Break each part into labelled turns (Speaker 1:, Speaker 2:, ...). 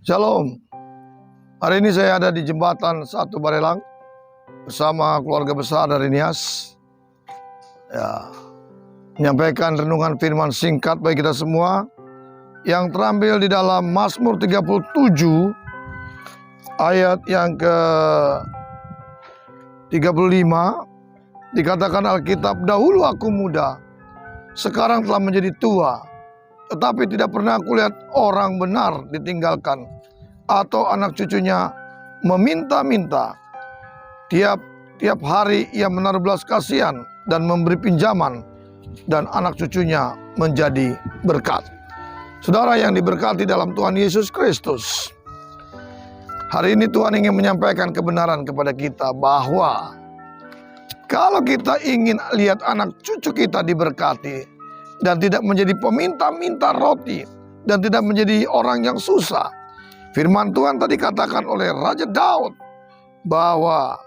Speaker 1: Shalom. Hari ini saya ada di jembatan Satu Barelang bersama keluarga besar dari Nias. Ya, menyampaikan renungan firman singkat bagi kita semua yang terambil di dalam Mazmur 37 ayat yang ke 35. Dikatakan Alkitab, dahulu aku muda, sekarang telah menjadi tua, tetapi tidak pernah aku lihat orang benar ditinggalkan atau anak cucunya meminta-minta. Tiap hari ia menaruh belas kasihan dan memberi pinjaman, dan anak cucunya menjadi berkat. Saudara yang diberkati dalam Tuhan Yesus Kristus, hari ini Tuhan ingin menyampaikan kebenaran kepada kita bahwa kalau kita ingin lihat anak cucu kita diberkati dan tidak menjadi peminta-minta roti dan tidak menjadi orang yang susah, firman Tuhan tadi katakan oleh Raja Daud bahwa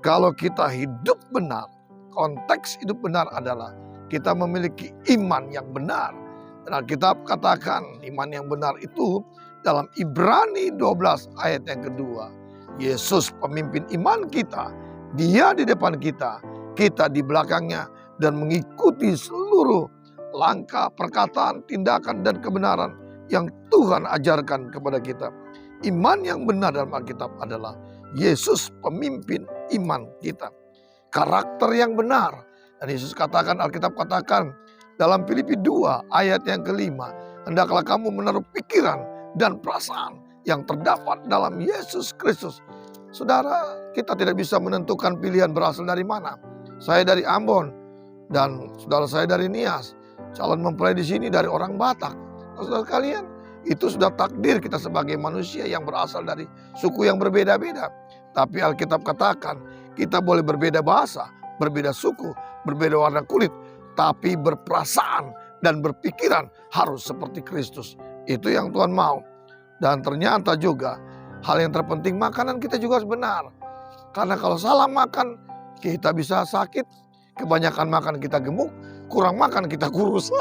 Speaker 1: kalau kita hidup benar, konteks hidup benar adalah kita memiliki iman yang benar. Dan Alkitab katakan iman yang benar itu dalam Ibrani 12 ayat yang kedua. Yesus pemimpin iman kita. Dia di depan kita, kita di belakangnya, dan mengikuti seluruh langkah, perkataan, tindakan, dan kebenaran yang Tuhan ajarkan kepada kita. Iman yang benar dalam Alkitab adalah Yesus pemimpin iman kita. Karakter yang benar. Dan Yesus katakan, Alkitab katakan dalam Filipi 2 ayat yang kelima, hendaklah kamu menaruh pikiran dan perasaan yang terdapat dalam Yesus Kristus. Saudara, kita tidak bisa menentukan pilihan berasal dari mana. Saya dari Ambon dan saudara saya dari Nias. Calon mempelai di sini dari orang Batak. Saudara kalian, itu sudah takdir kita sebagai manusia yang berasal dari suku yang berbeda-beda. Tapi Alkitab katakan, kita boleh berbeda bahasa, berbeda suku, berbeda warna kulit, tapi berperasaan dan berpikiran harus seperti Kristus. Itu yang Tuhan mau. Dan ternyata juga hal yang terpenting, makanan kita juga harus benar. Karena kalau salah makan, kita bisa sakit. Kebanyakan makan kita gemuk, kurang makan kita kurus.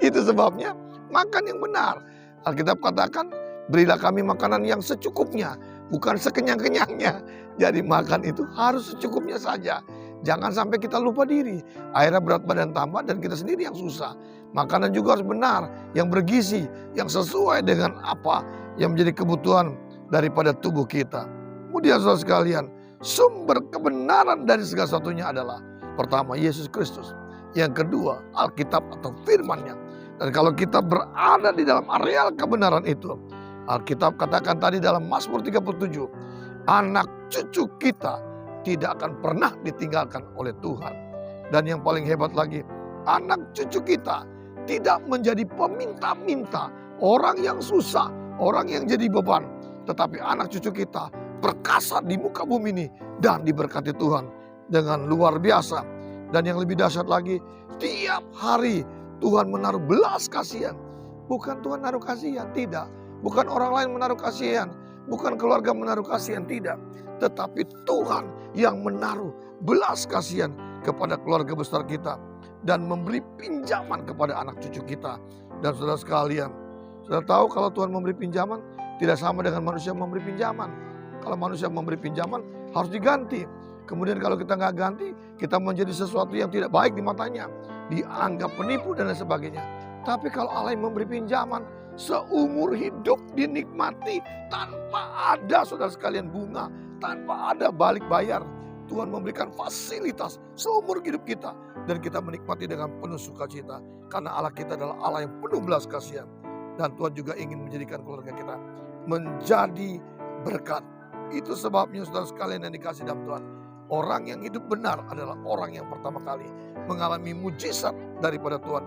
Speaker 1: Itu sebabnya makan yang benar. Alkitab katakan, berilah kami makanan yang secukupnya, bukan sekenyang-kenyangnya. Jadi makan itu harus secukupnya saja. Jangan sampai kita lupa diri. Akhirnya berat badan tambah dan kita sendiri yang susah. Makanan juga harus benar, yang bergizi, yang sesuai dengan apa yang menjadi kebutuhan daripada tubuh kita. Kemudian saudara sekalian, sumber kebenaran dari segala satunya adalah pertama Yesus Kristus. Yang kedua Alkitab atau firman-Nya. Dan kalau kita berada di dalam areal kebenaran itu, Alkitab katakan tadi dalam Mazmur 37, anak cucu kita tidak akan pernah ditinggalkan oleh Tuhan. Dan yang paling hebat lagi, anak cucu kita tidak menjadi peminta-minta, orang yang susah, orang yang jadi beban. Tetapi anak cucu kita perkasa di muka bumi ini dan diberkati Tuhan dengan luar biasa. Dan yang lebih dahsyat lagi, tiap hari Tuhan menaruh belas kasihan. Bukan Tuhan menaruh kasihan, tidak. Bukan orang lain menaruh kasihan, bukan keluarga menaruh kasihan, tidak. Tetapi Tuhan yang menaruh belas kasihan kepada keluarga besar kita dan memberi pinjaman kepada anak cucu kita. Dan saudara sekalian, saudara tahu kalau Tuhan memberi pinjaman tidak sama dengan manusia memberi pinjaman. Kalau manusia memberi pinjaman harus diganti. Kemudian kalau kita nggak ganti, kita menjadi sesuatu yang tidak baik di matanya, dianggap penipu dan lain sebagainya. Tapi kalau Allah yang memberi pinjaman, seumur hidup dinikmati tanpa ada saudara sekalian bunga, tanpa ada balik bayar. Tuhan memberikan fasilitas seumur hidup kita dan kita menikmati dengan penuh sukacita karena Allah kita adalah Allah yang penuh belas kasihan. Dan Tuhan juga ingin menjadikan keluarga kita menjadi berkat. Itu sebabnya saudara sekalian yang dikasih dalam Tuhan, orang yang hidup benar adalah orang yang pertama kali mengalami mujizat daripada Tuhan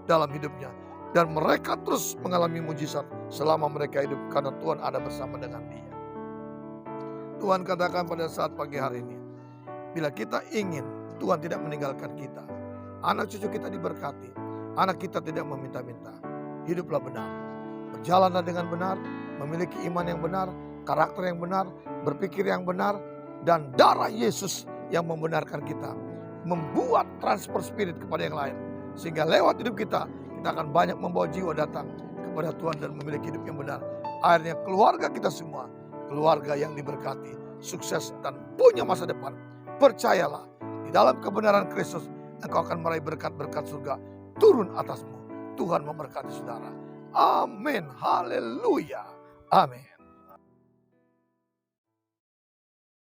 Speaker 1: dalam hidupnya. Dan mereka terus mengalami mujizat selama mereka hidup karena Tuhan ada bersama dengan dia. Tuhan katakan pada saat pagi hari ini, bila kita ingin Tuhan tidak meninggalkan kita, anak cucu kita diberkati, anak kita tidak meminta-minta, hiduplah benar, berjalanlah dengan benar, memiliki iman yang benar, karakter yang benar, berpikir yang benar, dan darah Yesus yang membenarkan kita, membuat transfer spirit kepada yang lain. Sehingga lewat hidup kita, kita akan banyak membawa jiwa datang kepada Tuhan dan memiliki hidup yang benar. Akhirnya keluarga kita semua, keluarga yang diberkati, sukses dan punya masa depan. Percayalah, di dalam kebenaran Kristus, engkau akan meraih berkat-berkat surga turun atasmu. Tuhan memberkati saudara. Amin. Haleluya. Amin.